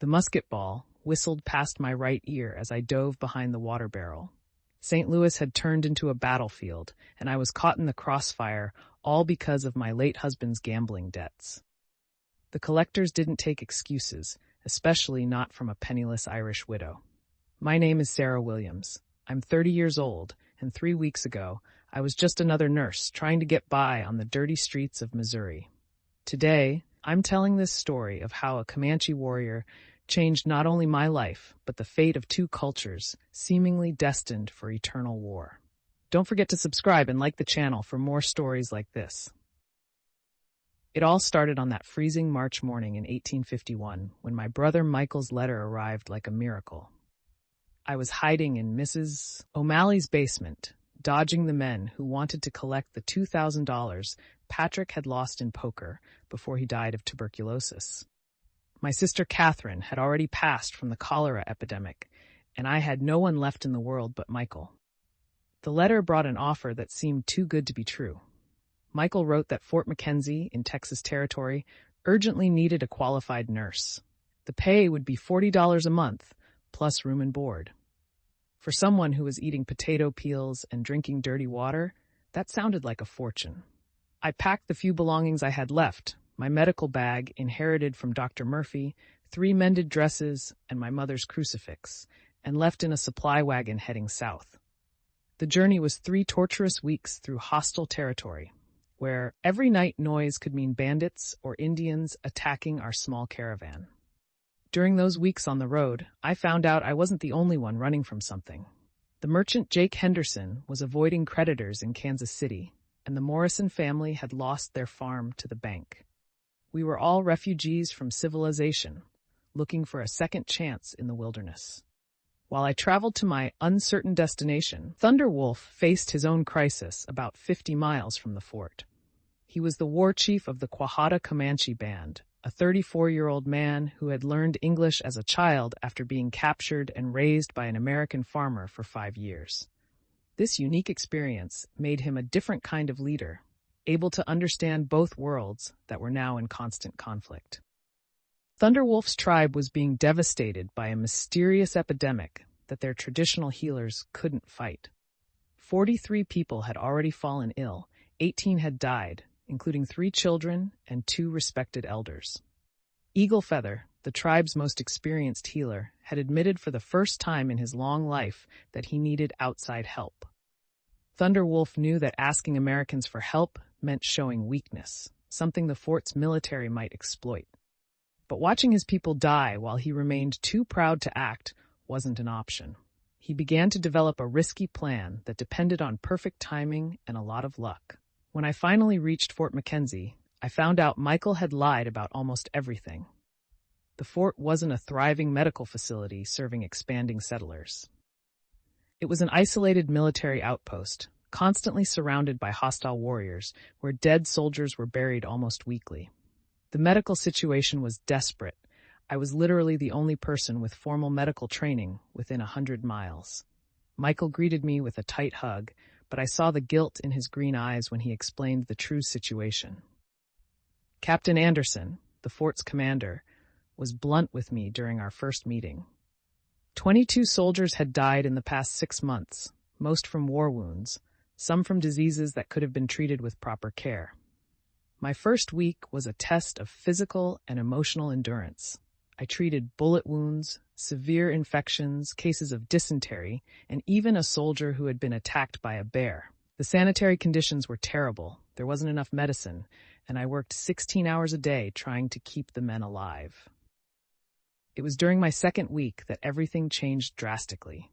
The musket ball whistled past my right ear as I dove behind the water barrel. St. Louis had turned into a battlefield, and I was caught in the crossfire, all because of my late husband's gambling debts. The collectors didn't take excuses, especially not from a penniless Irish widow. My name is Sarah Williams. I'm 30 years old, and 3 weeks ago, I was just another nurse trying to get by on the dirty streets of Missouri. Today, I'm telling this story of how a Comanche warrior changed not only my life, but the fate of 2 cultures seemingly destined for eternal war. Don't forget to subscribe and like the channel for more stories like this. It all started on that freezing March morning in 1851 when my brother Michael's letter arrived like a miracle. I was hiding in Mrs. O'Malley's basement, dodging the men who wanted to collect the $2,000 Patrick had lost in poker before he died of tuberculosis. My sister Catherine had already passed from the cholera epidemic, and I had no one left in the world but Michael. The letter brought an offer that seemed too good to be true. Michael wrote that Fort McKenzie in Texas Territory urgently needed a qualified nurse. The pay would be $40 a month, plus room and board. For someone who was eating potato peels and drinking dirty water, that sounded like a fortune. I packed the few belongings I had left, my medical bag inherited from Dr. Murphy, 3 mended dresses, and my mother's crucifix, and left in a supply wagon heading south. The journey was 3 torturous weeks through hostile territory, where every night noise could mean bandits or Indians attacking our small caravan. During those weeks on the road, I found out I wasn't the only one running from something. The merchant Jake Henderson was avoiding creditors in Kansas City, and the Morrison family had lost their farm to the bank. We were all refugees from civilization, looking for a second chance in the wilderness. While I traveled to my uncertain destination, Thunderwolf faced his own crisis about 50 miles from the fort. He was the war chief of the Quahada Comanche band, a 34-year-old man who had learned English as a child after being captured and raised by an American farmer for 5 years. This unique experience made him a different kind of leader, able to understand both worlds that were now in constant conflict. Thunderwolf's tribe was being devastated by a mysterious epidemic that their traditional healers couldn't fight. 43 people had already fallen ill, 18 had died, including 3 children and 2 respected elders. Eagle Feather, the tribe's most experienced healer, had admitted for the first time in his long life that he needed outside help. Thunderwolf knew that asking Americans for help meant showing weakness, something the fort's military might exploit. But watching his people die while he remained too proud to act wasn't an option. He began to develop a risky plan that depended on perfect timing and a lot of luck. When I finally reached Fort McKenzie, I found out Michael had lied about almost everything. The fort wasn't a thriving medical facility serving expanding settlers. It was an isolated military outpost, constantly surrounded by hostile warriors, where dead soldiers were buried almost weekly. The medical situation was desperate. I was literally the only person with formal medical training within 100 miles. Michael greeted me with a tight hug, but I saw the guilt in his green eyes when he explained the true situation. Captain Anderson, the fort's commander, was blunt with me during our first meeting. 22 soldiers had died in the past 6 months, most from war wounds, some from diseases that could have been treated with proper care. My first week was a test of physical and emotional endurance. I treated bullet wounds, severe infections, cases of dysentery, and even a soldier who had been attacked by a bear. The sanitary conditions were terrible, there wasn't enough medicine, and I worked 16 hours a day trying to keep the men alive. It was during my second week that everything changed drastically.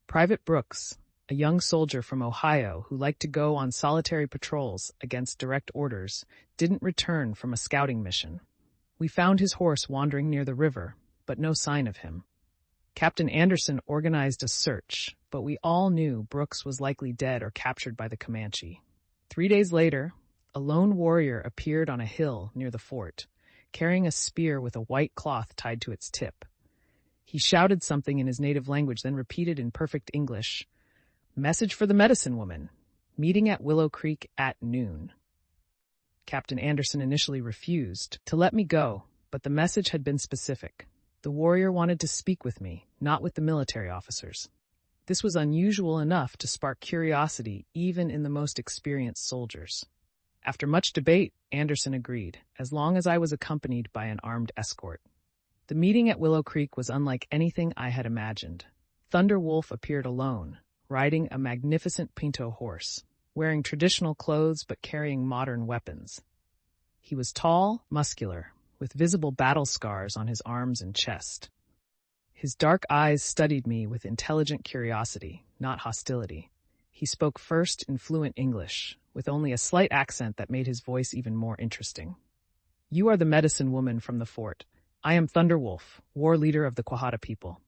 Private Brooks, a young soldier from Ohio who liked to go on solitary patrols against direct orders, didn't return from a scouting mission. We found his horse wandering near the river, but no sign of him. Captain Anderson organized a search, but we all knew Brooks was likely dead or captured by the Comanche. 3 days later, a lone warrior appeared on a hill near the fort, carrying a spear with a white cloth tied to its tip. He shouted something in his native language, then repeated in perfect English, "Message for the medicine woman. Meeting at Willow Creek at noon." Captain Anderson initially refused to let me go, but the message had been specific. The warrior wanted to speak with me, not with the military officers. This was unusual enough to spark curiosity even in the most experienced soldiers. After much debate, Anderson agreed, as long as I was accompanied by an armed escort. The meeting at Willow Creek was unlike anything I had imagined. Thunder Wolf appeared alone, riding a magnificent pinto horse, wearing traditional clothes but carrying modern weapons. He was tall, muscular, with visible battle scars on his arms and chest. His dark eyes studied me with intelligent curiosity, not hostility. He spoke first in fluent English, with only a slight accent that made his voice even more interesting. "You are the medicine woman from the fort. I am Thunder Wolf, war leader of the Quahada people.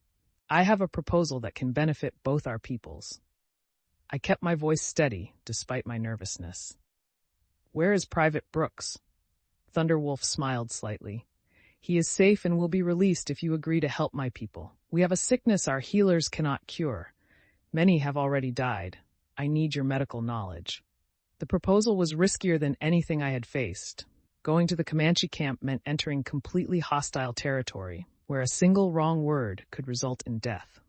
I have a proposal that can benefit both our peoples." I kept my voice steady, despite my nervousness. "Where is Private Brooks?" Thunder Wolf smiled slightly. "He is safe and will be released if you agree to help my people. We have a sickness our healers cannot cure. Many have already died. I need your medical knowledge." The proposal was riskier than anything I had faced. Going to the Comanche camp meant entering completely hostile territory, where a single wrong word could result in death.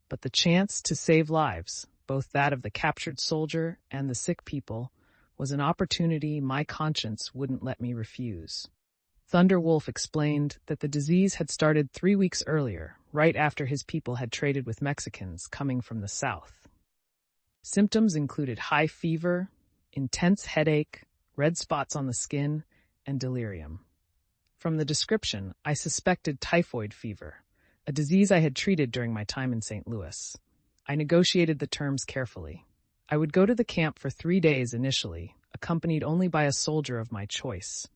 But the chance to save lives, both that of the captured soldier and the sick people, was an opportunity my conscience wouldn't let me refuse. Thunder Wolf explained that the disease had started 3 weeks earlier, right after his people had traded with Mexicans coming from the south. Symptoms included high fever, intense headache, red spots on the skin, and delirium. From the description, I suspected typhoid fever, a disease I had treated during my time in St. Louis. I negotiated the terms carefully. I would go to the camp for 3 days initially, accompanied only by a soldier of my choice.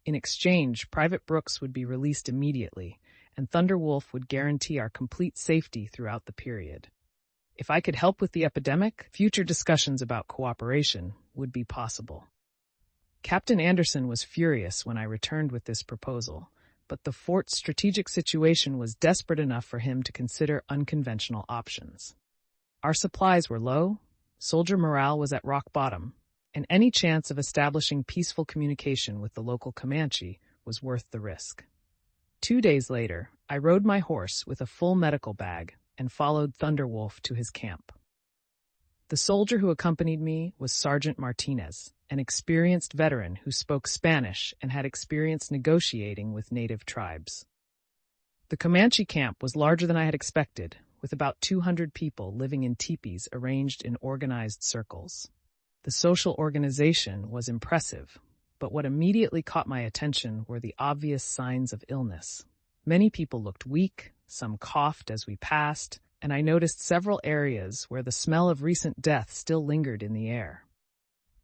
In exchange, Private Brooks would be released immediately, and Thunder Wolf would guarantee our complete safety throughout the period. If I could help with the epidemic, future discussions about cooperation would be possible. Captain Anderson was furious when I returned with this proposal, but the fort's strategic situation was desperate enough for him to consider unconventional options. Our supplies were low, soldier morale was at rock bottom, and any chance of establishing peaceful communication with the local Comanche was worth the risk. 2 days later, I rode my horse with a full medical bag and followed Thunder Wolf to his camp. The soldier who accompanied me was Sergeant Martinez, an experienced veteran who spoke Spanish and had experience negotiating with native tribes. The Comanche camp was larger than I had expected, with about 200 people living in teepees arranged in organized circles. The social organization was impressive, but what immediately caught my attention were the obvious signs of illness. Many people looked weak, some coughed as we passed, and I noticed several areas where the smell of recent death still lingered in the air.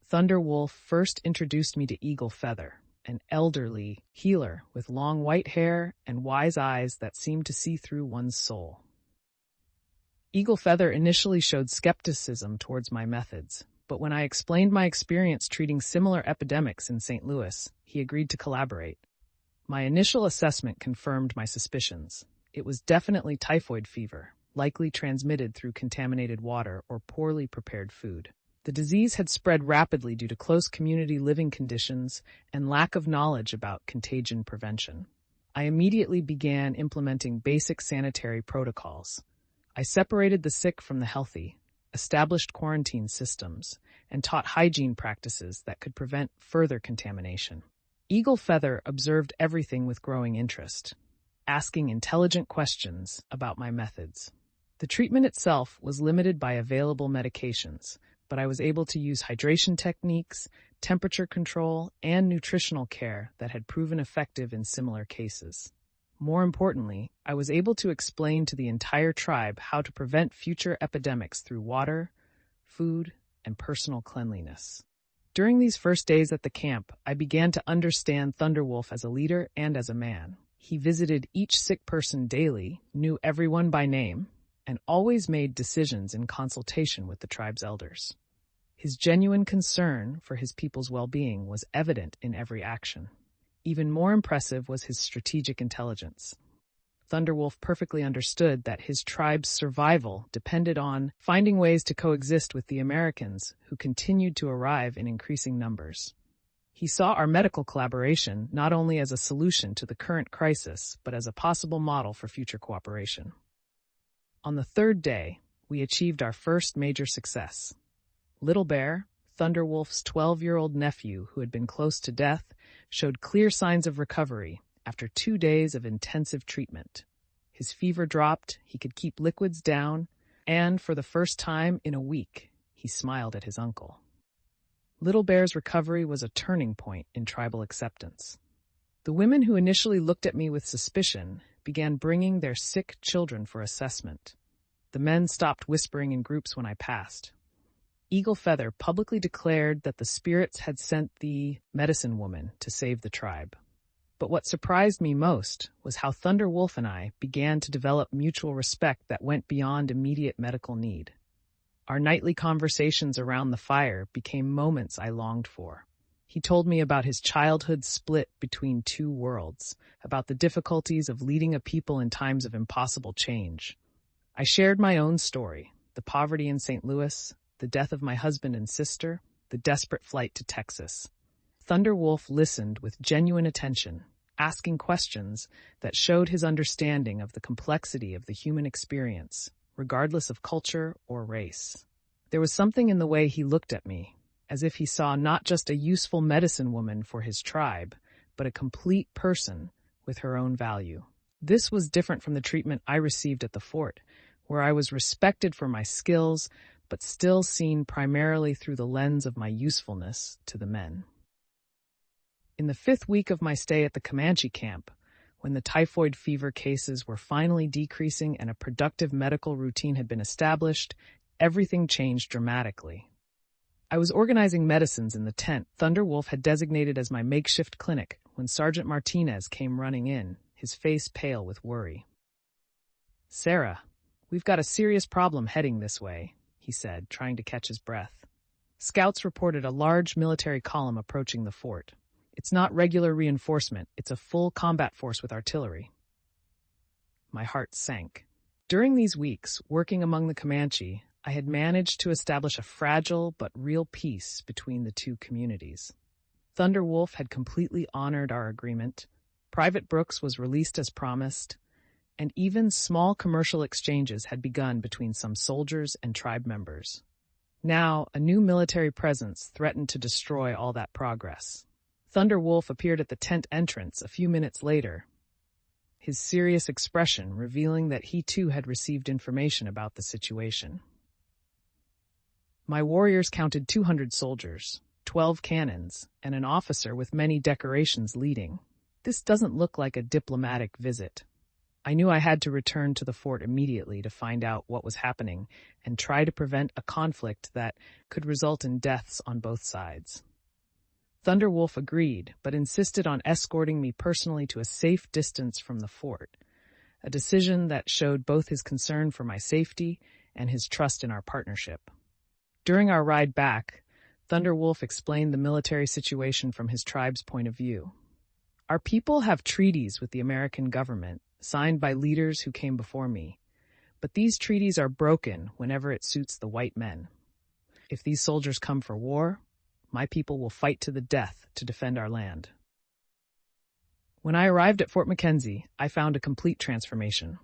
Thunder Wolf first introduced me to Eagle Feather, an elderly healer with long white hair and wise eyes that seemed to see through one's soul. Eagle Feather initially showed skepticism towards my methods, but when I explained my experience treating similar epidemics in St. Louis, he agreed to collaborate. My initial assessment confirmed my suspicions. It was definitely typhoid fever, likely transmitted through contaminated water or poorly prepared food. The disease had spread rapidly due to close community living conditions and lack of knowledge about contagion prevention. I immediately began implementing basic sanitary protocols. I separated the sick from the healthy, established quarantine systems, and taught hygiene practices that could prevent further contamination. Eagle Feather observed everything with growing interest, asking intelligent questions about my methods. The treatment itself was limited by available medications, but I was able to use hydration techniques, temperature control, and nutritional care that had proven effective in similar cases. More importantly, I was able to explain to the entire tribe how to prevent future epidemics through water, food, and personal cleanliness. During these first days at the camp, I began to understand Thunder Wolf as a leader and as a man. He visited each sick person daily, knew everyone by name, and always made decisions in consultation with the tribe's elders. His genuine concern for his people's well-being was evident in every action. Even more impressive was his strategic intelligence. Thunder Wolf perfectly understood that his tribe's survival depended on finding ways to coexist with the Americans who continued to arrive in increasing numbers. He saw our medical collaboration not only as a solution to the current crisis, but as a possible model for future cooperation. On the third day, we achieved our first major success. Little Bear, Thunderwolf's 12-year-old nephew who had been close to death, showed clear signs of recovery after 2 days of intensive treatment. His fever dropped, he could keep liquids down, and for the first time in a week, he smiled at his uncle. Little Bear's recovery was a turning point in tribal acceptance. The women who initially looked at me with suspicion began bringing their sick children for assessment. The men stopped whispering in groups when I passed. Eagle Feather publicly declared that the spirits had sent the medicine woman to save the tribe. But what surprised me most was how Thunder Wolf and I began to develop mutual respect that went beyond immediate medical need. Our nightly conversations around the fire became moments I longed for. He told me about his childhood split between two worlds, about the difficulties of leading a people in times of impossible change. I shared my own story, the poverty in St. Louis, the death of my husband and sister, the desperate flight to Texas. Thunder Wolf listened with genuine attention, asking questions that showed his understanding of the complexity of the human experience, regardless of culture or race. There was something in the way he looked at me, as if he saw not just a useful medicine woman for his tribe, but a complete person with her own value. This was different from the treatment I received at the fort, where I was respected for my skills, but still seen primarily through the lens of my usefulness to the men. In the 5th week of my stay at the Comanche camp, when the typhoid fever cases were finally decreasing and a productive medical routine had been established, everything changed dramatically. I was organizing medicines in the tent Thunder Wolf had designated as my makeshift clinic when Sergeant Martinez came running in, his face pale with worry. "Sarah, we've got a serious problem heading this way," he said, trying to catch his breath. "Scouts reported a large military column approaching the fort. It's not regular reinforcement, it's a full combat force with artillery." My heart sank. During these weeks, working among the Comanche, I had managed to establish a fragile but real peace between the two communities. Thunder Wolf had completely honored our agreement, Private Brooks was released as promised, and even small commercial exchanges had begun between some soldiers and tribe members. Now, a new military presence threatened to destroy all that progress. Thunder Wolf appeared at the tent entrance a few minutes later, his serious expression revealing that he too had received information about the situation. My warriors counted 200 soldiers, 12 cannons, and an officer with many decorations leading. This doesn't look like a diplomatic visit. I knew I had to return to the fort immediately to find out what was happening and try to prevent a conflict that could result in deaths on both sides. Thunder Wolf agreed, but insisted on escorting me personally to a safe distance from the fort, a decision that showed both his concern for my safety and his trust in our partnership. During our ride back, Thunder Wolf explained the military situation from his tribe's point of view. "Our people have treaties with the American government, signed by leaders who came before me, but these treaties are broken whenever it suits the white men. If these soldiers come for war, my people will fight to the death to defend our land." When I arrived at Fort McKenzie, I found a complete transformation.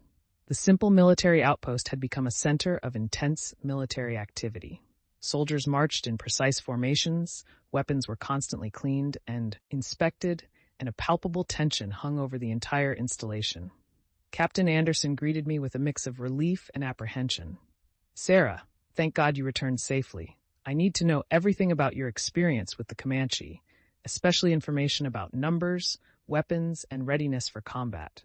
The simple military outpost had become a center of intense military activity. Soldiers marched in precise formations, weapons were constantly cleaned and inspected, and a palpable tension hung over the entire installation. Captain Anderson greeted me with a mix of relief and apprehension. "Sarah, thank God you returned safely. I need to know everything about your experience with the Comanche, especially information about numbers, weapons, and readiness for combat."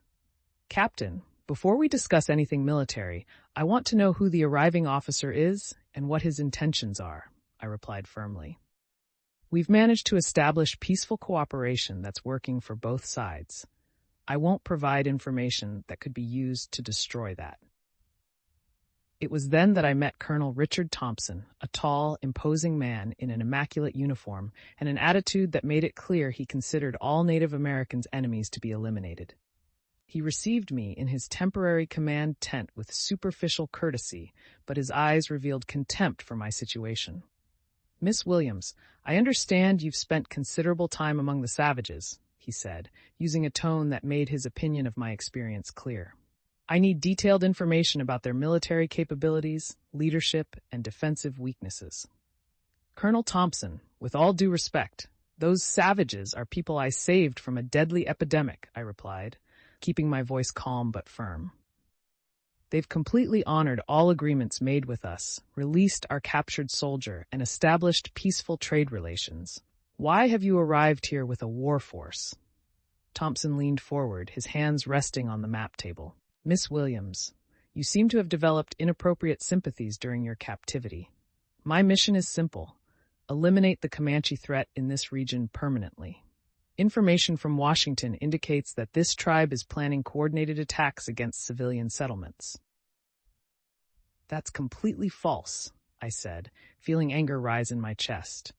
"Captain, before we discuss anything military, I want to know who the arriving officer is and what his intentions are," I replied firmly. "We've managed to establish peaceful cooperation that's working for both sides. I won't provide information that could be used to destroy that." It was then that I met Colonel Richard Thompson, a tall, imposing man in an immaculate uniform and an attitude that made it clear he considered all Native Americans enemies to be eliminated. He received me in his temporary command tent with superficial courtesy, but his eyes revealed contempt for my situation. Miss Williams, I understand you've spent considerable time among the savages, he said, using a tone that made his opinion of my experience clear. I need detailed information about their military capabilities, leadership, and defensive weaknesses. Colonel Thompson, with all due respect, those savages are people I saved from a deadly epidemic, I replied, keeping my voice calm but firm. They've completely honored all agreements made with us, released our captured soldier, and established peaceful trade relations. Why have you arrived here with a war force? Thompson leaned forward, his hands resting on the map table. Miss Williams, you seem to have developed inappropriate sympathies during your captivity. My mission is simple. Eliminate the Comanche threat in this region permanently. Information from Washington indicates that this tribe is planning coordinated attacks against civilian settlements. That's completely false, I said, feeling anger rise in my chest.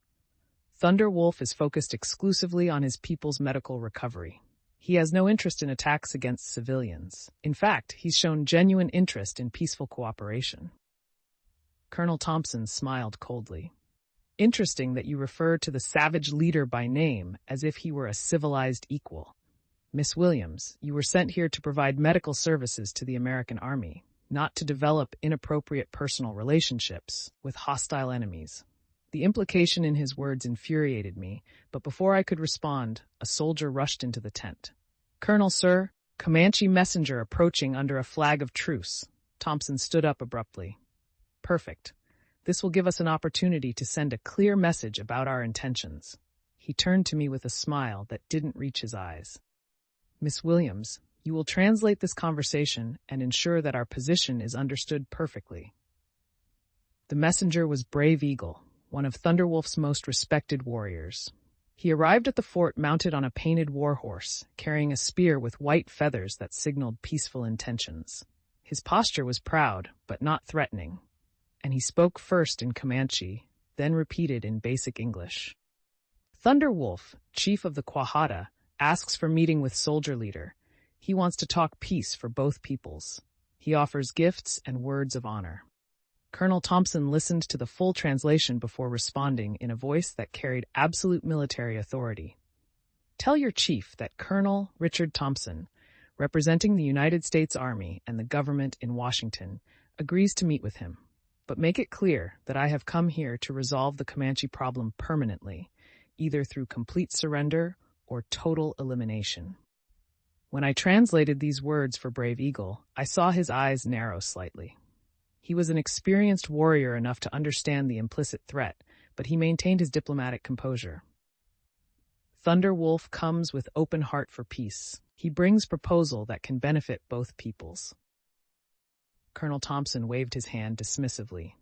Thunder Wolf is focused exclusively on his people's medical recovery. He has no interest in attacks against civilians. In fact, he's shown genuine interest in peaceful cooperation. Colonel Thompson smiled coldly. Interesting that you refer to the savage leader by name as if he were a civilized equal. Miss Williams, you were sent here to provide medical services to the American Army, not to develop inappropriate personal relationships with hostile enemies. The implication in his words infuriated me, but before I could respond, a soldier rushed into the tent. Colonel, sir, Comanche messenger approaching under a flag of truce. Thompson stood up abruptly. Perfect. This will give us an opportunity to send a clear message about our intentions. He turned to me with a smile that didn't reach his eyes. Miss Williams, you will translate this conversation and ensure that our position is understood perfectly. The messenger was Brave Eagle, one of Thunderwolf's most respected warriors. He arrived at the fort mounted on a painted war horse, carrying a spear with white feathers that signaled peaceful intentions. His posture was proud, but not threatening, and he spoke first in Comanche, then repeated in basic English. Thunderwolf, chief of the Quahada, asks for meeting with soldier leader. He wants to talk peace for both peoples. He offers gifts and words of honor. Colonel Thompson listened to the full translation before responding in a voice that carried absolute military authority. Tell your chief that Colonel Richard Thompson, representing the United States Army and the government in Washington, agrees to meet with him. But make it clear that I have come here to resolve the Comanche problem permanently, either through complete surrender or total elimination. When I translated these words for Brave Eagle, I saw his eyes narrow slightly. He was an experienced warrior enough to understand the implicit threat, but he maintained his diplomatic composure. Thunder Wolf comes with open heart for peace. He brings proposal that can benefit both peoples. Colonel Thompson waved his hand dismissively.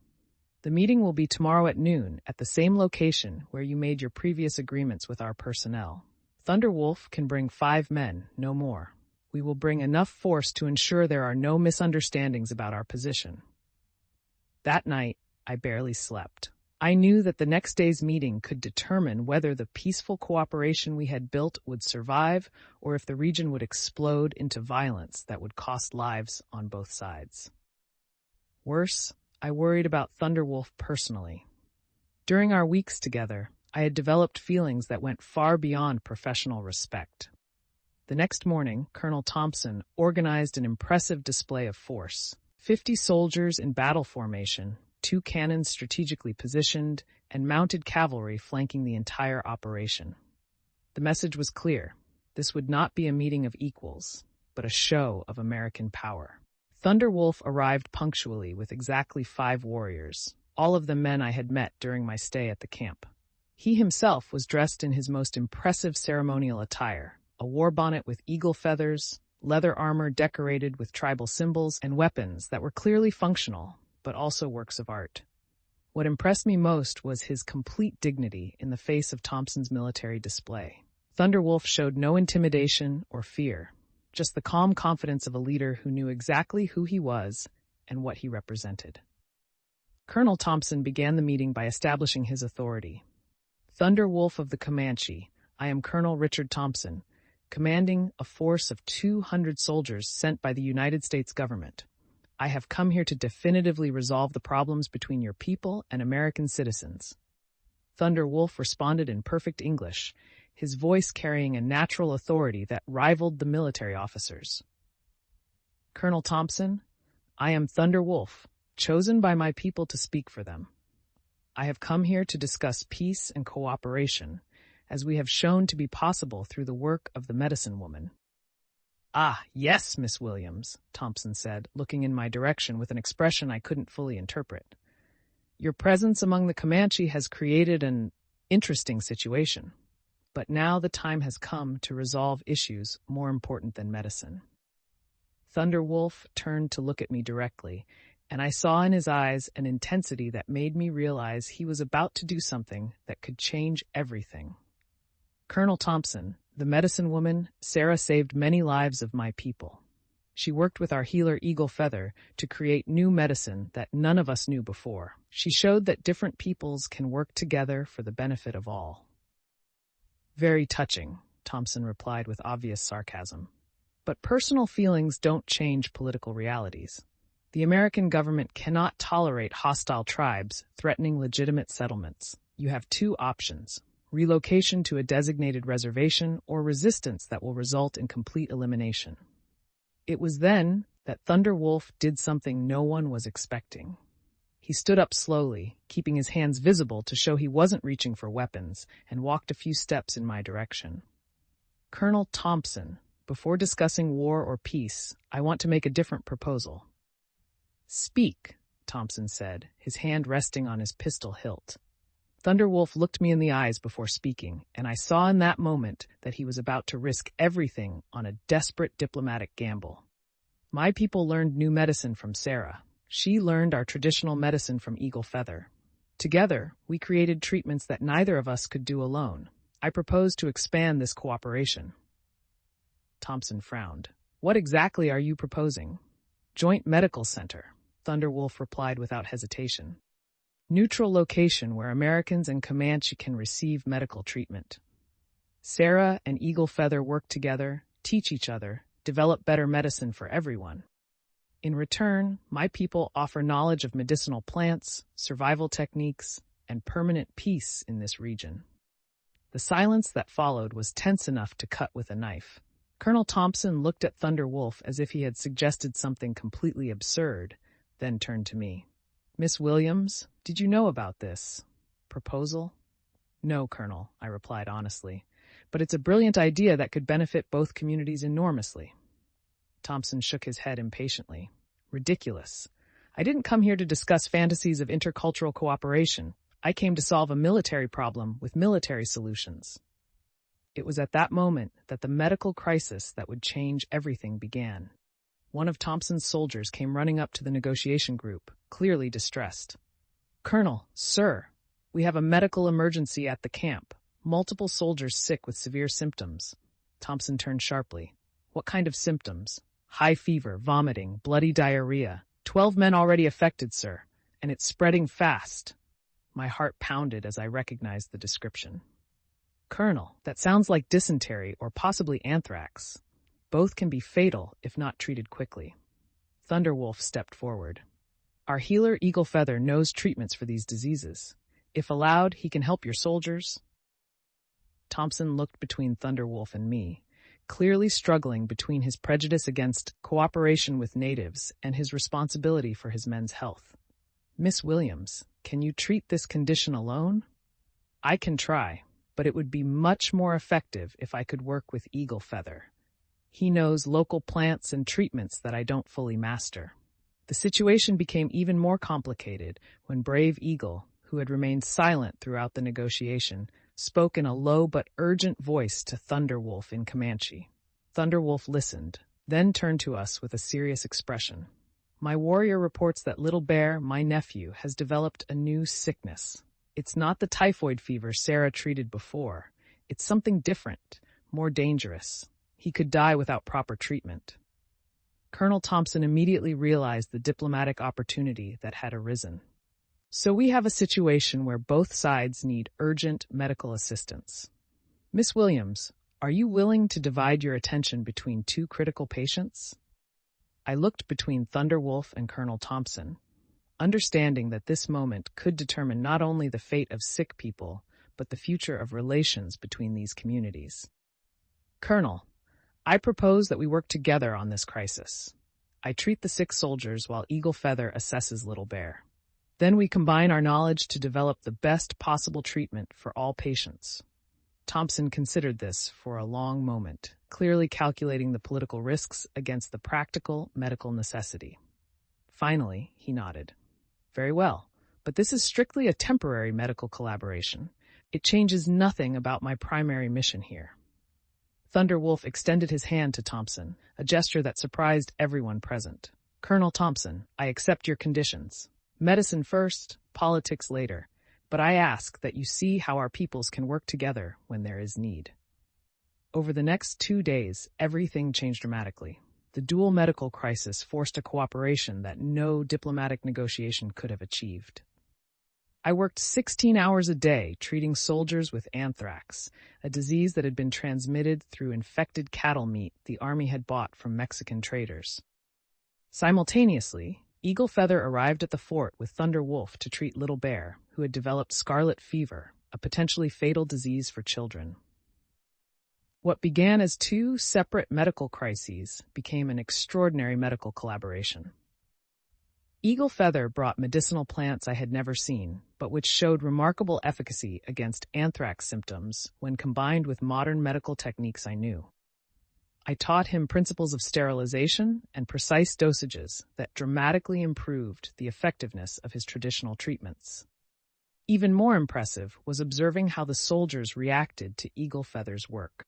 The meeting will be tomorrow at noon at the same location where you made your previous agreements with our personnel. Thunder Wolf can bring 5 men, no more. We will bring enough force to ensure there are no misunderstandings about our position. That night, I barely slept. I knew that the next day's meeting could determine whether the peaceful cooperation we had built would survive or if the region would explode into violence that would cost lives on both sides. Worse, I worried about Thunderwolf personally. During our weeks together, I had developed feelings that went far beyond professional respect. The next morning, Colonel Thompson organized an impressive display of force. 50 soldiers in battle formation, 2 cannons strategically positioned, and mounted cavalry flanking the entire operation. The message was clear. This would not be a meeting of equals, but a show of American power. Thunderwolf arrived punctually with exactly 5 warriors, all of them men I had met during my stay at the camp. He himself was dressed in his most impressive ceremonial attire, a war bonnet with eagle feathers, leather armor decorated with tribal symbols, and weapons that were clearly functional, but also works of art. What impressed me most was his complete dignity in the face of Thompson's military display. Thunderwolf showed no intimidation or fear, just the calm confidence of a leader who knew exactly who he was and what he represented. Colonel Thompson began the meeting by establishing his authority. Thunderwolf of the Comanche, I am Colonel Richard Thompson, commanding a force of 200 soldiers sent by the United States government. I have come here to definitively resolve the problems between your people and American citizens. Thunder Wolf responded in perfect English, his voice carrying a natural authority that rivaled the military officers. Colonel Thompson, I am Thunder Wolf, chosen by my people to speak for them. I have come here to discuss peace and cooperation, as we have shown to be possible through the work of the medicine woman. Ah, yes, Miss Williams, Thompson said, looking in my direction with an expression I couldn't fully interpret. Your presence among the Comanche has created an interesting situation, but now the time has come to resolve issues more important than medicine. Thunder Wolf turned to look at me directly, and I saw in his eyes an intensity that made me realize he was about to do something that could change everything. Colonel Thompson, the medicine woman, Sarah saved many lives of my people. She worked with our healer Eagle Feather to create new medicine that none of us knew before. She showed that different peoples can work together for the benefit of all. Very touching, Thompson replied with obvious sarcasm. But personal feelings don't change political realities. The American government cannot tolerate hostile tribes threatening legitimate settlements. You have two options: relocation to a designated reservation or resistance that will result in complete elimination. It was then that Thunder Wolf did something no one was expecting. He stood up slowly, keeping his hands visible to show he wasn't reaching for weapons, and walked a few steps in my direction. Colonel Thompson, before discussing war or peace, I want to make a different proposal. Speak, Thompson said, his hand resting on his pistol hilt. Thunder Wolf looked me in the eyes before speaking, and I saw in that moment that he was about to risk everything on a desperate diplomatic gamble. My people learned new medicine from Sarah. She learned our traditional medicine from Eagle Feather. Together, we created treatments that neither of us could do alone. I propose to expand this cooperation. Thompson frowned. What exactly are you proposing? Joint Medical Center, Thunder Wolf replied without hesitation. Neutral location where Americans and Comanche can receive medical treatment. Sarah and Eagle Feather work together, teach each other, develop better medicine for everyone. In return, my people offer knowledge of medicinal plants, survival techniques, and permanent peace in this region. The silence that followed was tense enough to cut with a knife. Colonel Thompson looked at Thunder Wolf as if he had suggested something completely absurd, then turned to me. Miss Williams, did you know about this proposal? No, Colonel, I replied honestly, but it's a brilliant idea that could benefit both communities enormously. Thompson shook his head impatiently. Ridiculous. I didn't come here to discuss fantasies of intercultural cooperation. I came to solve a military problem with military solutions. It was at that moment that the medical crisis that would change everything began. One of Thompson's soldiers came running up to the negotiation group, clearly distressed. Colonel, sir, we have a medical emergency at the camp. Multiple soldiers sick with severe symptoms. Thompson turned sharply. What kind of symptoms? High fever, vomiting, bloody diarrhea. 12 men already affected, sir, and it's spreading fast. My heart pounded as I recognized the description. Colonel, that sounds like dysentery or possibly anthrax. Both can be fatal if not treated quickly. Thunder Wolf stepped forward. Our healer Eagle Feather knows treatments for these diseases. If allowed, he can help your soldiers. Thompson looked between Thunder Wolf and me, clearly struggling between his prejudice against cooperation with natives and his responsibility for his men's health. Miss Williams, can you treat this condition alone? I can try, but it would be much more effective if I could work with Eagle Feather. He knows local plants and treatments that I don't fully master. The situation became even more complicated when Brave Eagle, who had remained silent throughout the negotiation, spoke in a low but urgent voice to Thunder Wolf in Comanche. Thunder Wolf listened, then turned to us with a serious expression. My warrior reports that Little Bear, my nephew, has developed a new sickness. It's not the typhoid fever Sarah treated before. It's something different, more dangerous. He could die without proper treatment. Colonel Thompson immediately realized the diplomatic opportunity that had arisen. So we have a situation where both sides need urgent medical assistance. Miss Williams, are you willing to divide your attention between two critical patients? I looked between Thunder Wolf and Colonel Thompson. understanding that this moment could determine not only the fate of sick people, but the future of relations between these communities. Colonel, I propose that we work together on this crisis. I treat the sick soldiers while Eagle Feather assesses Little Bear. Then we combine our knowledge to develop the best possible treatment for all patients. Thompson considered this for a long moment, clearly calculating the political risks against the practical medical necessity. Finally, he nodded. Very well, but this is strictly a temporary medical collaboration. It changes nothing about my primary mission here. Thunderwolf extended his hand to Thompson, a gesture that surprised everyone present. Colonel Thompson, I accept your conditions. Medicine first, politics later. But I ask that you see how our peoples can work together when there is need. Over the next 2 days, everything changed dramatically. The dual medical crisis forced a cooperation that no diplomatic negotiation could have achieved. I worked 16 hours a day treating soldiers with anthrax, a disease that had been transmitted through infected cattle meat the Army had bought from Mexican traders. Simultaneously, Eagle Feather arrived at the fort with Thunderwolf to treat Little Bear, who had developed scarlet fever, a potentially fatal disease for children. What began as 2 separate medical crises became an extraordinary medical collaboration. Eagle Feather brought medicinal plants I had never seen, but which showed remarkable efficacy against anthrax symptoms when combined with modern medical techniques I knew. I taught him principles of sterilization and precise dosages that dramatically improved the effectiveness of his traditional treatments. Even more impressive was observing how the soldiers reacted to Eagle Feather's work.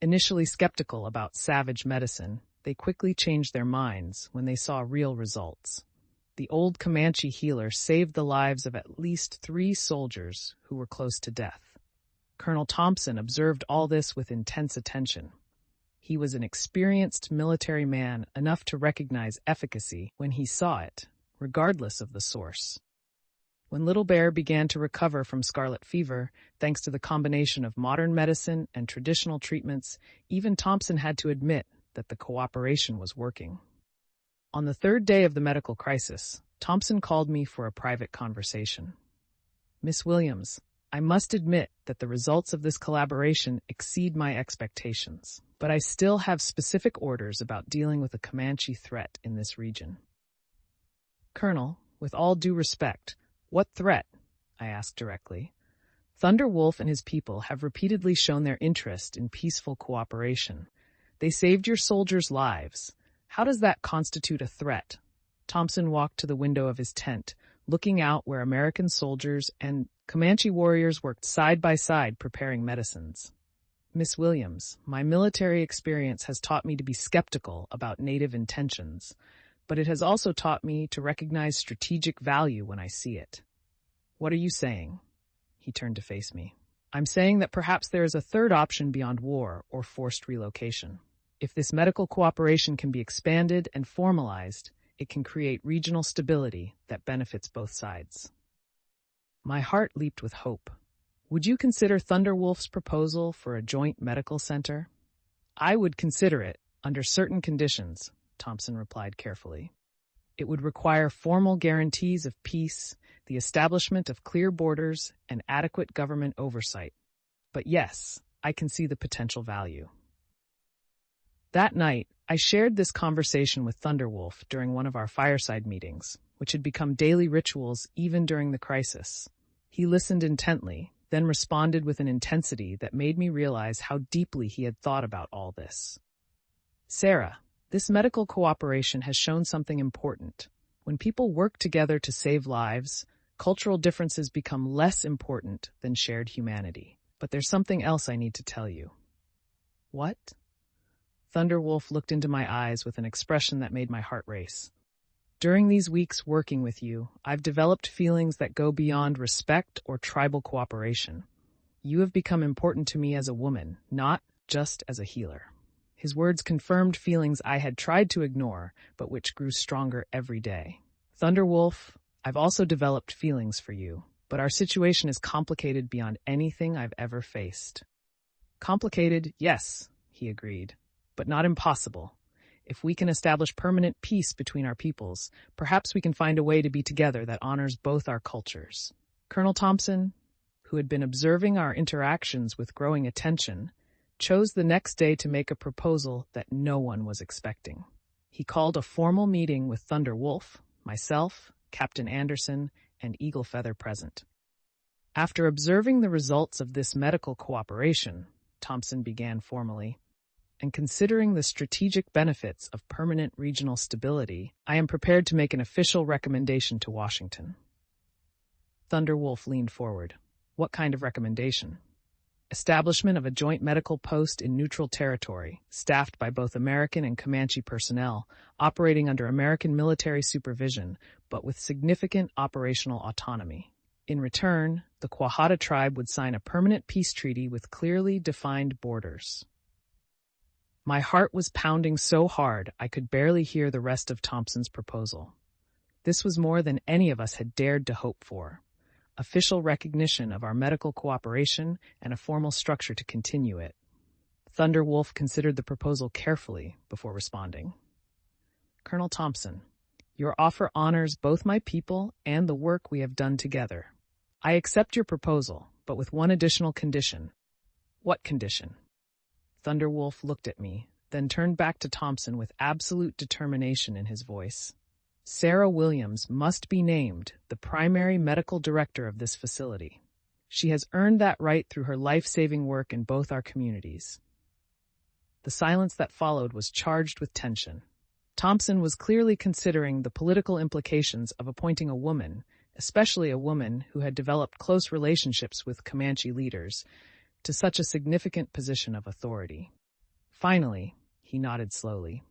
Initially skeptical about savage medicine, they quickly changed their minds when they saw real results. The old Comanche healer saved the lives of at least 3 soldiers who were close to death. Colonel Thompson observed all this with intense attention. He was an experienced military man enough to recognize efficacy when he saw it, regardless of the source. When Little Bear began to recover from scarlet fever, thanks to the combination of modern medicine and traditional treatments, even Thompson had to admit that the cooperation was working. On the 3rd day of the medical crisis, Thompson called me for a private conversation. Miss Williams, I must admit that the results of this collaboration exceed my expectations, but I still have specific orders about dealing with the Comanche threat in this region. Colonel, with all due respect, what threat? I asked directly. Thunderwolf and his people have repeatedly shown their interest in peaceful cooperation. They saved your soldiers' lives. How does that constitute a threat? Thompson walked to the window of his tent, looking out where American soldiers and Comanche warriors worked side by side preparing medicines. Miss Williams, my military experience has taught me to be skeptical about Native intentions, but it has also taught me to recognize strategic value when I see it. What are you saying? He turned to face me. I'm saying that perhaps there is a third option beyond war or forced relocation. If this medical cooperation can be expanded and formalized, it can create regional stability that benefits both sides. My heart leaped with hope. Would you consider Thunderwolf's proposal for a joint medical center? I would consider it, under certain conditions, Thompson replied carefully. It would require formal guarantees of peace, the establishment of clear borders, and adequate government oversight. But yes, I can see the potential value. That night, I shared this conversation with Thunderwolf during one of our fireside meetings, which had become daily rituals even during the crisis. He listened intently, then responded with an intensity that made me realize how deeply he had thought about all this. Sarah, this medical cooperation has shown something important. When people work together to save lives, cultural differences become less important than shared humanity. But there's something else I need to tell you. What? Thunderwolf looked into my eyes with an expression that made my heart race. During these weeks working with you, I've developed feelings that go beyond respect or tribal cooperation. You have become important to me as a woman, not just as a healer. His words confirmed feelings I had tried to ignore, but which grew stronger every day. Thunderwolf, I've also developed feelings for you, but our situation is complicated beyond anything I've ever faced. Complicated, yes, he agreed, but not impossible. If we can establish permanent peace between our peoples, perhaps we can find a way to be together that honors both our cultures. Colonel Thompson, who had been observing our interactions with growing attention, chose the next day to make a proposal that no one was expecting. He called a formal meeting with Thunder Wolf, myself, Captain Anderson, and Eagle Feather present. After observing the results of this medical cooperation, Thompson began formally, and considering the strategic benefits of permanent regional stability, I am prepared to make an official recommendation to Washington. Thunder Wolf leaned forward. What kind of recommendation? Establishment of a joint medical post in neutral territory, staffed by both American and Comanche personnel, operating under American military supervision, but with significant operational autonomy. In return, the Quahada tribe would sign a permanent peace treaty with clearly defined borders. My heart was pounding so hard I could barely hear the rest of Thompson's proposal. This was more than any of us had dared to hope for. Official recognition of our medical cooperation and a formal structure to continue it. Thunder Wolf considered the proposal carefully before responding. Colonel Thompson, your offer honors both my people and the work we have done together. I accept your proposal, but with one additional condition. What condition? Thunder Wolf looked at me, then turned back to Thompson with absolute determination in his voice. Sarah Williams must be named the primary medical director of this facility. She has earned that right through her life-saving work in both our communities. The silence that followed was charged with tension. Thompson was clearly considering the political implications of appointing a woman, especially a woman who had developed close relationships with Comanche leaders, to such a significant position of authority. Finally, he nodded slowly.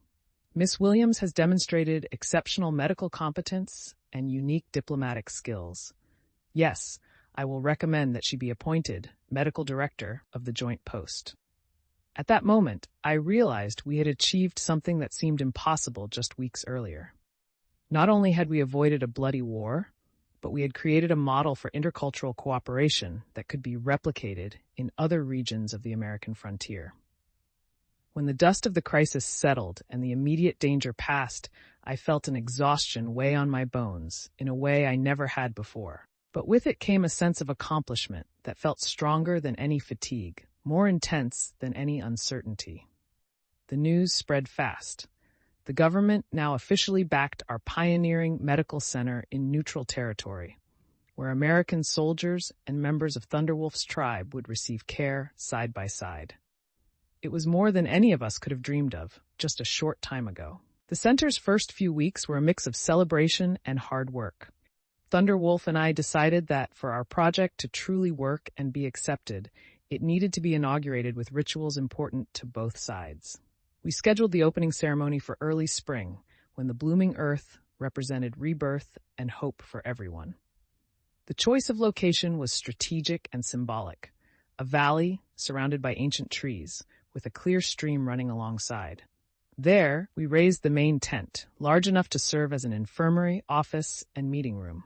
Miss Williams has demonstrated exceptional medical competence and unique diplomatic skills. Yes, I will recommend that she be appointed medical director of the joint post. At that moment, I realized we had achieved something that seemed impossible just weeks earlier. Not only had we avoided a bloody war, but we had created a model for intercultural cooperation that could be replicated in other regions of the American frontier. When the dust of the crisis settled and the immediate danger passed, I felt an exhaustion weigh on my bones in a way I never had before. But with it came a sense of accomplishment that felt stronger than any fatigue, more intense than any uncertainty. The news spread fast. The government now officially backed our pioneering medical center in neutral territory, where American soldiers and members of Thunderwolf's tribe would receive care side by side. It was more than any of us could have dreamed of just a short time ago. The center's first few weeks were a mix of celebration and hard work. Thunder Wolf and I decided that for our project to truly work and be accepted, it needed to be inaugurated with rituals important to both sides. We scheduled the opening ceremony for early spring, when the blooming earth represented rebirth and hope for everyone. The choice of location was strategic and symbolic. A valley surrounded by ancient trees, with a clear stream running alongside. There, we raised the main tent, large enough to serve as an infirmary, office, and meeting room.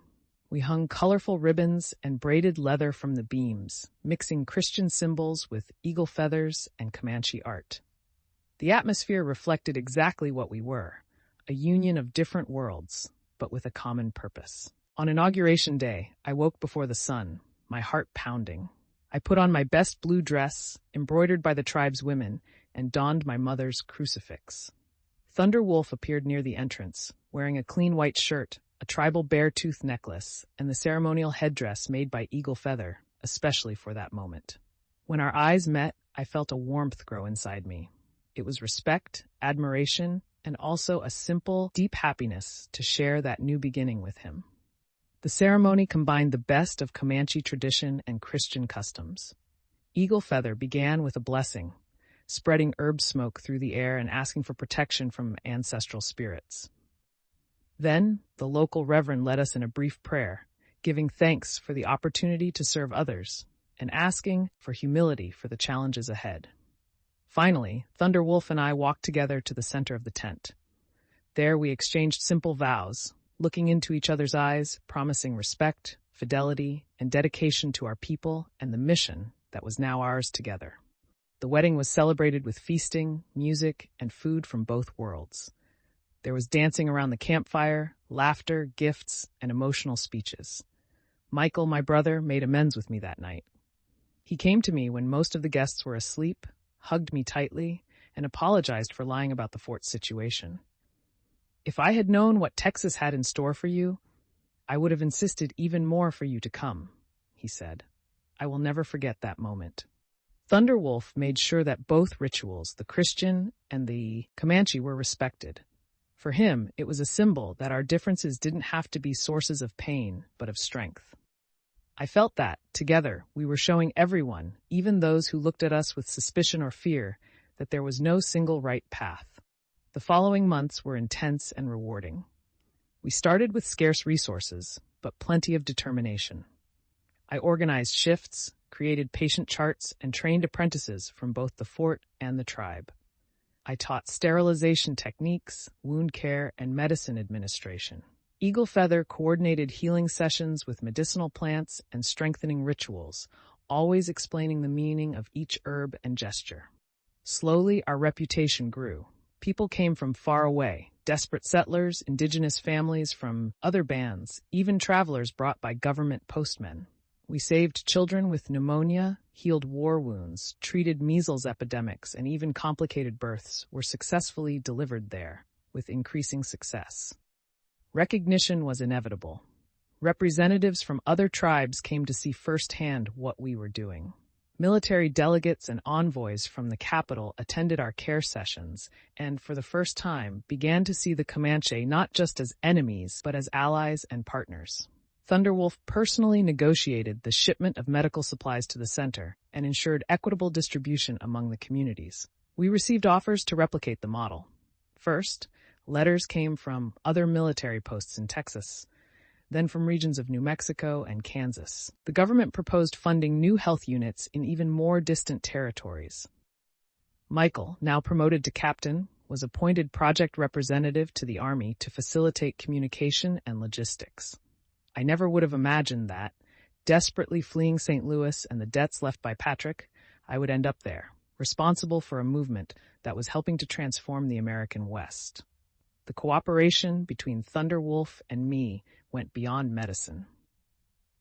We hung colorful ribbons and braided leather from the beams, mixing Christian symbols with eagle feathers and Comanche art. The atmosphere reflected exactly what we were, a union of different worlds, but with a common purpose. On Inauguration Day, I woke before the sun, my heart pounding. I put on my best blue dress, embroidered by the tribe's women, and donned my mother's crucifix. Thunder Wolf appeared near the entrance, wearing a clean white shirt, a tribal bear-tooth necklace, and the ceremonial headdress made by eagle feather, especially for that moment. When our eyes met, I felt a warmth grow inside me. It was respect, admiration, and also a simple, deep happiness to share that new beginning with him. The ceremony combined the best of Comanche tradition and Christian customs. Eagle Feather began with a blessing, spreading herb smoke through the air and asking for protection from ancestral spirits. Then, the local reverend led us in a brief prayer, giving thanks for the opportunity to serve others and asking for humility for the challenges ahead. Finally, Thunder Wolf and I walked together to the center of the tent. There we exchanged simple vows, looking into each other's eyes, promising respect, fidelity, and dedication to our people and the mission that was now ours together. The wedding was celebrated with feasting, music, and food from both worlds. There was dancing around the campfire, laughter, gifts, and emotional speeches. Michael, my brother, made amends with me that night. He came to me when most of the guests were asleep, hugged me tightly, and apologized for lying about the fort's situation. "If I had known what Texas had in store for you, I would have insisted even more for you to come," he said. I will never forget that moment. Thunderwolf made sure that both rituals, the Christian and the Comanche, were respected. For him, it was a symbol that our differences didn't have to be sources of pain, but of strength. I felt that, together, we were showing everyone, even those who looked at us with suspicion or fear, that there was no single right path. The following months were intense and rewarding. We started with scarce resources, but plenty of determination. I organized shifts, created patient charts, and trained apprentices from both the fort and the tribe. I taught sterilization techniques, wound care, and medicine administration. Eagle Feather coordinated healing sessions with medicinal plants and strengthening rituals, always explaining the meaning of each herb and gesture. Slowly, our reputation grew. People came from far away, desperate settlers, indigenous families from other bands, even travelers brought by government postmen. We saved children with pneumonia, healed war wounds, treated measles epidemics, and even complicated births were successfully delivered there, with increasing success. Recognition was inevitable. Representatives from other tribes came to see firsthand what we were doing. Military delegates and envoys from the capital attended our care sessions and, for the first time, began to see the Comanche not just as enemies, but as allies and partners. Thunderwolf personally negotiated the shipment of medical supplies to the center and ensured equitable distribution among the communities. We received offers to replicate the model. First, letters came from other military posts in Texas, then from regions of New Mexico and Kansas. The government proposed funding new health units in even more distant territories. Michael, now promoted to captain, was appointed project representative to the Army to facilitate communication and logistics. I never would have imagined that, desperately fleeing St. Louis and the debts left by Patrick, I would end up there, responsible for a movement that was helping to transform the American West. The cooperation between Thunderwolf and me went beyond medicine.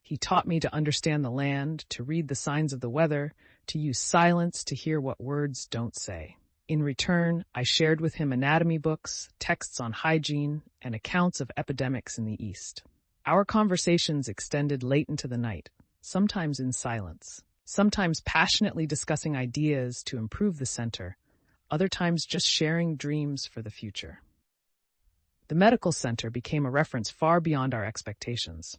He taught me to understand the land, to read the signs of the weather, to use silence to hear what words don't say. In return, I shared with him anatomy books, texts on hygiene, and accounts of epidemics in the East. Our conversations extended late into the night, sometimes in silence, sometimes passionately discussing ideas to improve the center, other times just sharing dreams for the future. The medical center became a reference far beyond our expectations.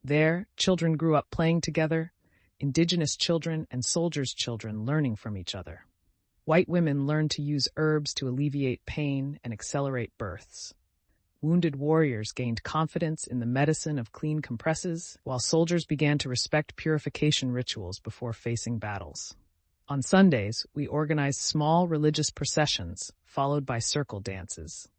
There, children grew up playing together, indigenous children and soldiers' children learning from each other. White women learned to use herbs to alleviate pain and accelerate births. Wounded warriors gained confidence in the medicine of clean compresses, while soldiers began to respect purification rituals before facing battles. On Sundays, we organized small religious processions, followed by circle dances.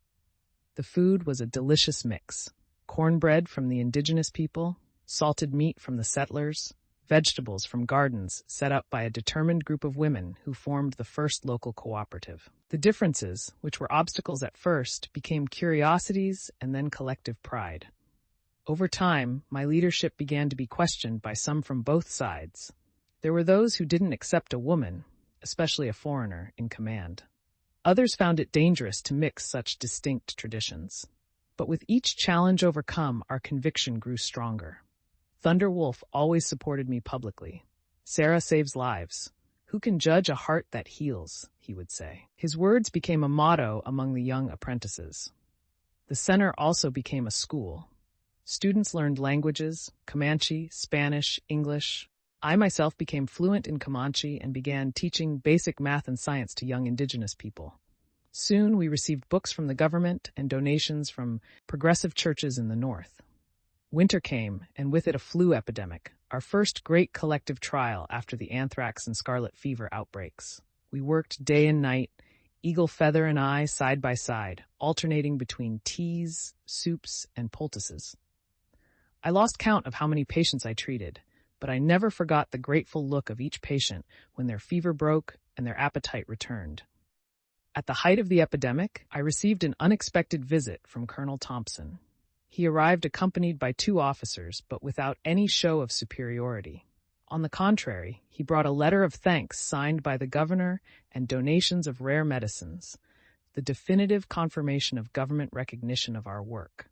The food was a delicious mix: cornbread from the indigenous people, salted meat from the settlers, vegetables from gardens set up by a determined group of women who formed the first local cooperative. The differences, which were obstacles at first, became curiosities and then collective pride. Over time, my leadership began to be questioned by some from both sides. There were those who didn't accept a woman, especially a foreigner, in command. Others found it dangerous to mix such distinct traditions. But with each challenge overcome, our conviction grew stronger. Thunderwolf always supported me publicly. "Sarah saves lives. Who can judge a heart that heals?" he would say. His words became a motto among the young apprentices. The center also became a school. Students learned languages: Comanche, Spanish, English. I myself became fluent in Comanche and began teaching basic math and science to young indigenous people. Soon we received books from the government and donations from progressive churches in the north. Winter came, and with it a flu epidemic, our first great collective trial after the anthrax and scarlet fever outbreaks. We worked day and night, Eagle Feather and I side by side, alternating between teas, soups, and poultices. I lost count of how many patients I treated, but I never forgot the grateful look of each patient when their fever broke and their appetite returned. At the height of the epidemic, I received an unexpected visit from Colonel Thompson. He arrived accompanied by 2 officers, but without any show of superiority. On the contrary, he brought a letter of thanks signed by the governor and donations of rare medicines, the definitive confirmation of government recognition of our work.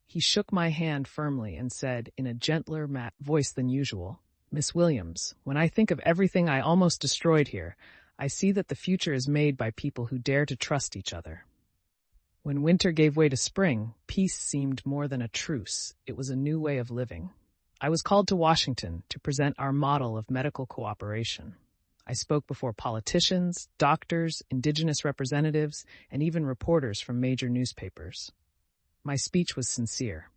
He shook my hand firmly and said, in a gentler voice than usual, "Miss Williams, when I think of everything I almost destroyed here, I see that the future is made by people who dare to trust each other." When winter gave way to spring, peace seemed more than a truce. It was a new way of living. I was called to Washington to present our model of medical cooperation. I spoke before politicians, doctors, indigenous representatives, and even reporters from major newspapers. My speech was sincere.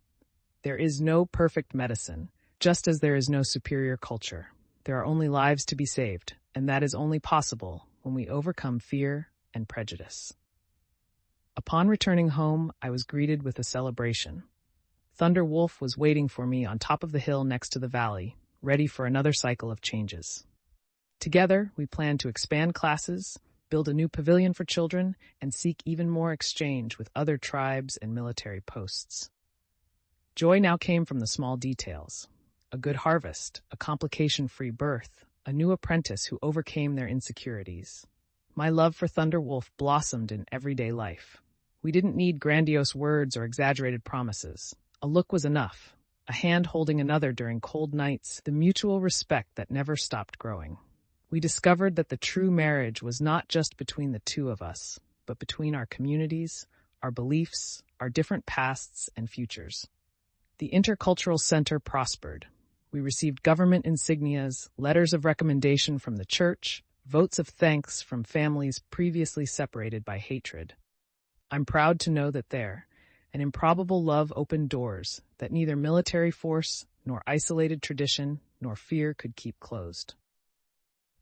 There is no perfect medicine, just as there is no superior culture. There are only lives to be saved, and that is only possible when we overcome fear and prejudice. Upon returning home, I was greeted with a celebration. Thunder Wolf was waiting for me on top of the hill next to the valley, ready for another cycle of changes. Together, we planned to expand classes, build a new pavilion for children, and seek even more exchange with other tribes and military posts. Joy now came from the small details: a good harvest, a complication-free birth, a new apprentice who overcame their insecurities. My love for Thunder Wolf blossomed in everyday life. We didn't need grandiose words or exaggerated promises. A look was enough, a hand holding another during cold nights, the mutual respect that never stopped growing. We discovered that the true marriage was not just between the 2 of us, but between our communities, our beliefs, our different pasts and futures. The Intercultural Center prospered. We received government insignias, letters of recommendation from the church, votes of thanks from families previously separated by hatred. I'm proud to know that an improbable love opened doors that neither military force, nor isolated tradition, nor fear could keep closed.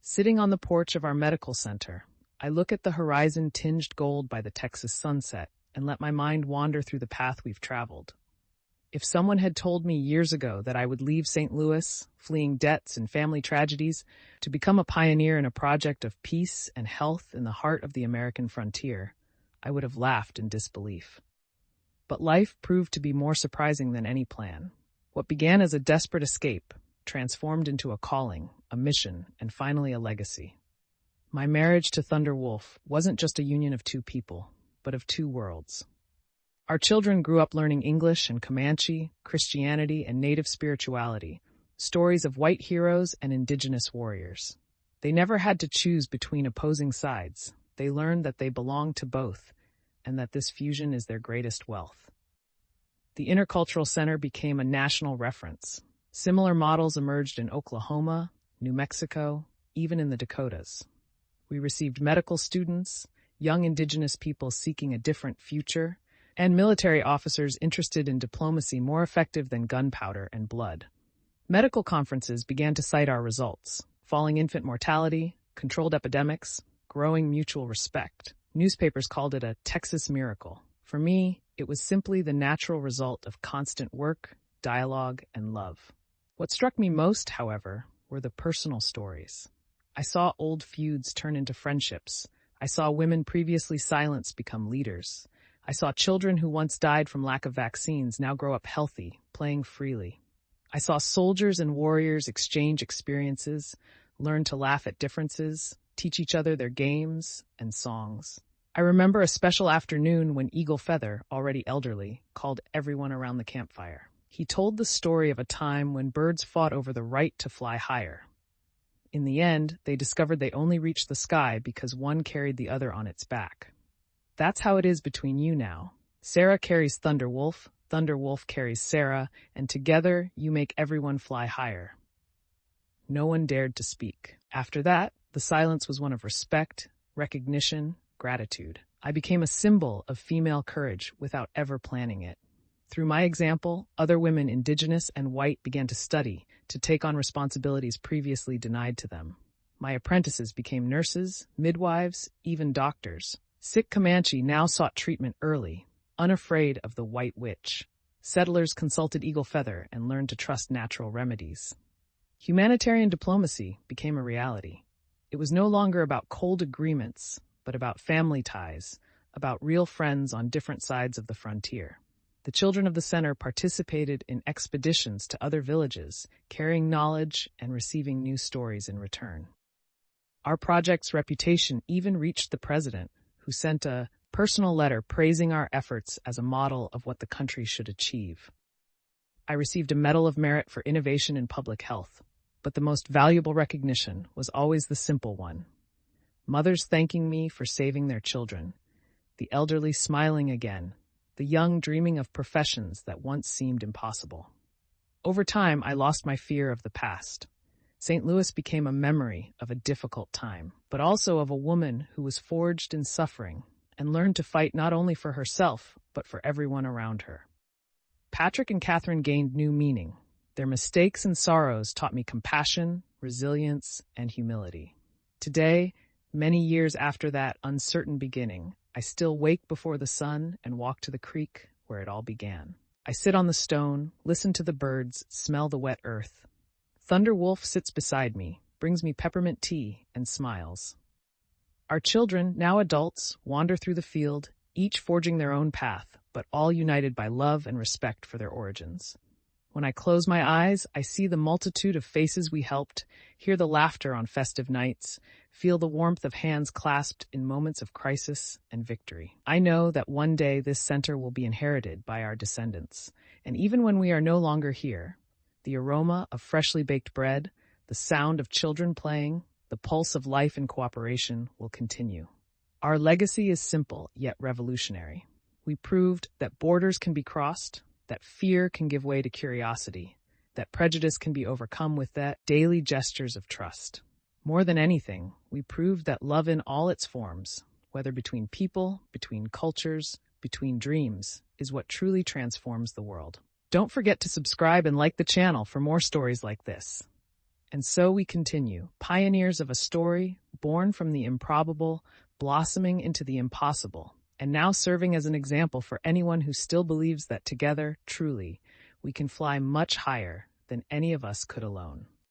Sitting on the porch of our medical center, I look at the horizon tinged gold by the Texas sunset and let my mind wander through the path we've traveled. If someone had told me years ago that I would leave St. Louis, fleeing debts and family tragedies, to become a pioneer in a project of peace and health in the heart of the American frontier, I would have laughed in disbelief. But life proved to be more surprising than any plan. What began as a desperate escape transformed into a calling, a mission, and finally a legacy. My marriage to Thunder Wolf wasn't just a union of 2 people, but of 2 worlds. Our children grew up learning English and Comanche, Christianity and native spirituality, stories of white heroes and indigenous warriors. They never had to choose between opposing sides. They learned that they belonged to both, and that this fusion is their greatest wealth. The Intercultural Center became a national reference. Similar models emerged in Oklahoma, New Mexico, even in the Dakotas. We received medical students, young indigenous people seeking a different future, and military officers interested in diplomacy more effective than gunpowder and blood. Medical conferences began to cite our results: falling infant mortality, controlled epidemics, growing mutual respect. Newspapers called it a Texas miracle. For me, it was simply the natural result of constant work, dialogue, and love. What struck me most, however, were the personal stories. I saw old feuds turn into friendships. I saw women previously silenced become leaders. I saw children who once died from lack of vaccines now grow up healthy, playing freely. I saw soldiers and warriors exchange experiences, learn to laugh at differences, teach each other their games and songs. I remember a special afternoon when Eagle Feather, already elderly, called everyone around the campfire. He told the story of a time when birds fought over the right to fly higher. In the end, they discovered they only reached the sky because one carried the other on its back. That's how it is between you now. Sarah carries Thunder Wolf carries Sarah, and together you make everyone fly higher. No one dared to speak. After that, the silence was one of respect, recognition, gratitude. I became a symbol of female courage without ever planning it. Through my example, other women, indigenous and white, began to study, to take on responsibilities previously denied to them. My apprentices became nurses, midwives, even doctors. Sick Comanche now sought treatment early, unafraid of the white witch. Settlers consulted Eagle Feather and learned to trust natural remedies. Humanitarian diplomacy became a reality. It was no longer about cold agreements, but about family ties, about real friends on different sides of the frontier. The children of the center participated in expeditions to other villages, carrying knowledge and receiving new stories in return. Our project's reputation even reached the president, who sent a personal letter praising our efforts as a model of what the country should achieve. I received a Medal of Merit for innovation in public health, but the most valuable recognition was always the simple one. Mothers thanking me for saving their children, the elderly smiling again, the young dreaming of professions that once seemed impossible. Over time, I lost my fear of the past. St. Louis became a memory of a difficult time, but also of a woman who was forged in suffering and learned to fight not only for herself, but for everyone around her. Patrick and Catherine gained new meaning. Their mistakes and sorrows taught me compassion, resilience, and humility. Today, many years after that uncertain beginning, I still wake before the sun and walk to the creek where it all began. I sit on the stone, listen to the birds, smell the wet earth. Thunder Wolf sits beside me, brings me peppermint tea, and smiles. Our children, now adults, wander through the field, each forging their own path, but all united by love and respect for their origins. When I close my eyes, I see the multitude of faces we helped, hear the laughter on festive nights, feel the warmth of hands clasped in moments of crisis and victory. I know that one day this center will be inherited by our descendants, and even when we are no longer here, the aroma of freshly baked bread, the sound of children playing, the pulse of life and cooperation will continue. Our legacy is simple yet revolutionary. We proved that borders can be crossed, that fear can give way to curiosity, that prejudice can be overcome with that daily gestures of trust. More than anything, we proved that love in all its forms, whether between people, between cultures, between dreams, is what truly transforms the world. Don't forget to subscribe and like the channel for more stories like this. And so we continue, pioneers of a story born from the improbable, blossoming into the impossible, and now serving as an example for anyone who still believes that together, truly, we can fly much higher than any of us could alone.